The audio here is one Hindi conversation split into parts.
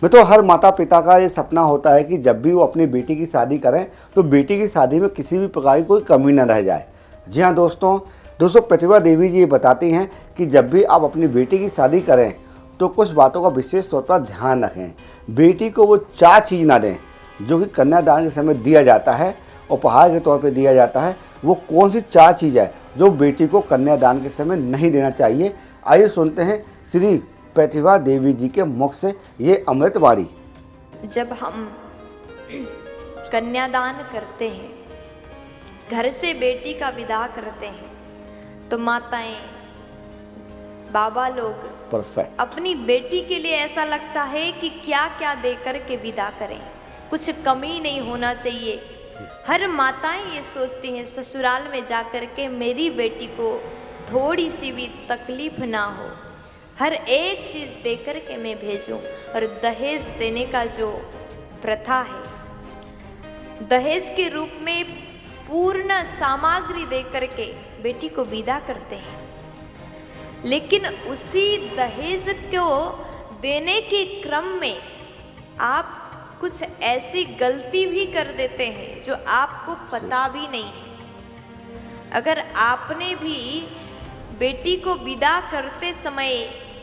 मैं तो हर माता पिता का ये सपना होता है कि जब भी वो अपनी बेटी की शादी करें तो बेटी की शादी में किसी भी प्रकार की कोई कमी न रह जाए। जी हाँ दोस्तों प्रतिभा देवी जी ये बताती हैं कि जब भी आप अपनी बेटी की शादी करें तो कुछ बातों का विशेष तौर पर ध्यान रखें। बेटी को वो 4 चीज़ ना दें जो कि कन्यादान के समय दिया जाता है, उपहार के तौर पे दिया जाता है। वो कौन सी 4 चीज़ है जो बेटी को कन्यादान के समय नहीं देना चाहिए? आइए सुनते हैं श्री प्रतिभा देवी जी के मुख से ये अमृतवाणी। जब हम कन्यादान करते हैं, घर से बेटी का विदा करते हैं, तो माताएं बाबा लोग परफेक्ट अपनी बेटी के लिए ऐसा लगता है कि क्या क्या देकर के विदा करें, कुछ कमी नहीं होना चाहिए। हर माताएं ये सोचती हैं ससुराल में जाकर के मेरी बेटी को थोड़ी सी भी तकलीफ ना हो, हर एक चीज़ देकर के मैं भेजूं। और दहेज देने का जो प्रथा है, दहेज के रूप में पूर्ण सामग्री देकर के बेटी को विदा करते हैं, लेकिन उसी दहेज को देने के क्रम में आप कुछ ऐसी गलती भी कर देते हैं जो आपको पता भी नहीं है। अगर आपने भी बेटी को विदा करते समय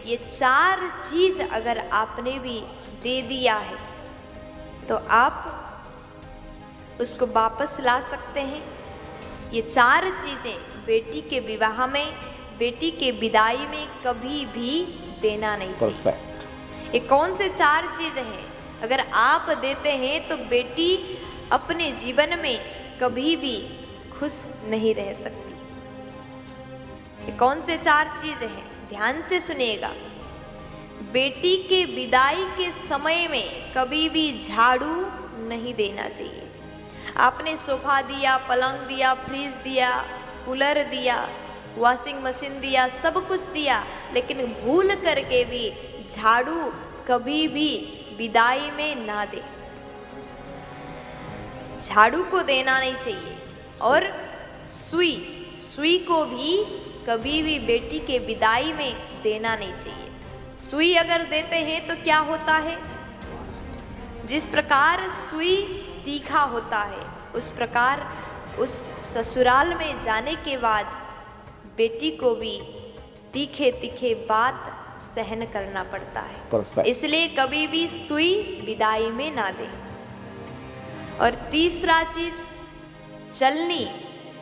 ये 4 चीज़ अगर आपने भी दे दिया है तो आप उसको वापस ला सकते हैं। ये 4 चीज़ें बेटी के विवाह में, बेटी के विदाई में कभी भी देना नहीं चाहिए। परफेक्ट। ये कौन से 4 चीज़ें हैं? अगर आप देते हैं तो बेटी अपने जीवन में कभी भी खुश नहीं रह सकती। ये कौन से 4 चीज़ें हैं? ध्यान से सुनिएगा। बेटी के विदाई के समय में कभी भी झाड़ू नहीं देना चाहिए। आपने सोफा दिया, पलंग दिया, फ्रिज दिया, कूलर दिया, वॉशिंग मशीन दिया, सब कुछ दिया, लेकिन भूल करके भी झाड़ू कभी भी विदाई में ना दे। झाड़ू को देना नहीं चाहिए। और सुई को भी कभी भी बेटी के विदाई में देना नहीं चाहिए। सुई अगर देते हैं तो क्या होता है? जिस प्रकार सुई तीखा होता है उस प्रकार उस ससुराल में जाने के बाद बेटी को भी तीखे तीखे बात सहन करना पड़ता है। परफेक्ट। इसलिए कभी भी सुई विदाई में ना दें। और तीसरा चीज, चलनी,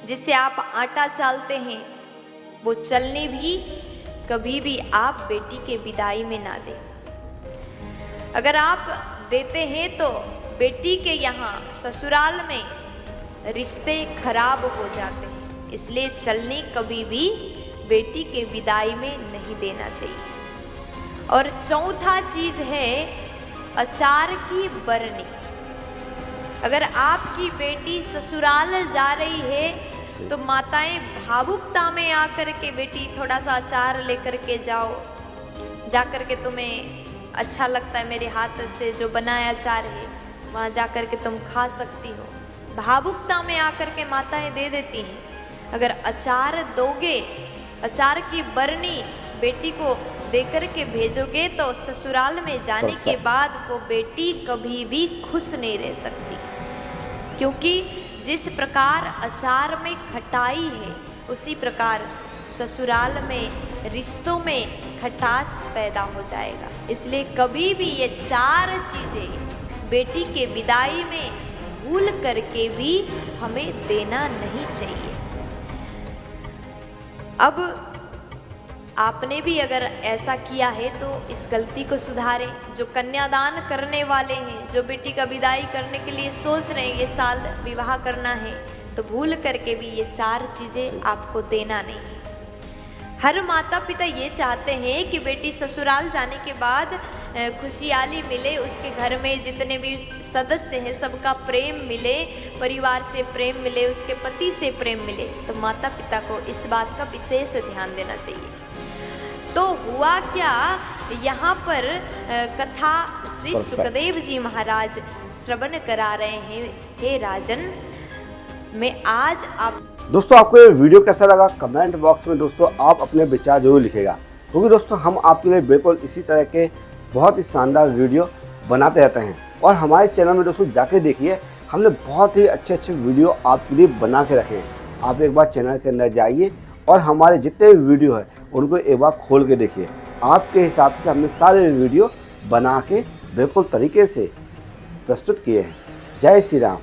जिससे आप आटा चालते हैं, वो चलनी भी कभी भी आप बेटी के विदाई में ना दें। अगर आप देते हैं तो बेटी के यहाँ ससुराल में रिश्ते खराब हो जाते हैं, इसलिए चलनी कभी भी बेटी के विदाई में नहीं देना चाहिए। और चौथा चीज है अचार की बरनी। अगर आपकी बेटी ससुराल जा रही है तो माताएं भावुकता में आकर के बेटी थोड़ा सा अचार लेकर के जाओ, जाकर के तुम्हें अच्छा लगता है मेरे हाथ से जो बनाया अचार है, वहाँ जाकर के तुम खा सकती हो। भावुकता में आकर के माताएं दे देती हैं। अगर अचार दोगे, अचार की बरनी बेटी को देकर के भेजोगे तो ससुराल में जाने के बाद वो बेटी कभी भी खुश नहीं रह सकती, क्योंकि जिस प्रकार अचार में खटाई है उसी प्रकार ससुराल में रिश्तों में खटास पैदा हो जाएगा। इसलिए कभी भी ये 4 चीज़ें बेटी के विदाई में भूल करके भी हमें देना नहीं चाहिए। अब आपने भी अगर ऐसा किया है तो इस गलती को सुधारें। जो कन्यादान करने वाले हैं, जो बेटी का विदाई करने के लिए सोच रहे हैं ये साल विवाह करना है, तो भूल करके भी ये 4 चीज़ें आपको देना नहीं है। हर माता पिता ये चाहते हैं कि बेटी ससुराल जाने के बाद खुशहाली मिले, उसके घर में जितने भी सदस्य हैं सबका प्रेम मिले, परिवार से प्रेम मिले, उसके पति से प्रेम मिले। तो माता पिता को इस बात का विशेष ध्यान देना चाहिए। तो हुआ क्या, यहाँ पर कथा श्री सुखदेव जी महाराज श्रवण करा रहे हैं। हे राजन, मैं आज आप दोस्तों आपको ये वीडियो कैसा लगा कमेंट बॉक्स में दोस्तों आप अपने विचार जरूर लिखेगा, क्योंकि दोस्तों हम आपके लिए बिल्कुल इसी तरह के बहुत ही शानदार वीडियो बनाते रहते हैं। और हमारे चैनल में दोस्तों जाके देखिए, हमने बहुत ही अच्छे अच्छे वीडियो आपके लिए बना के रखे हैं। आप एक बार चैनल के अंदर जाइए और हमारे जितने भी वीडियो है उनको एक बार खोल के देखिए। आपके हिसाब से हमने सारे वीडियो बना के बिल्कुल तरीके से प्रस्तुत किए हैं। जय श्री राम।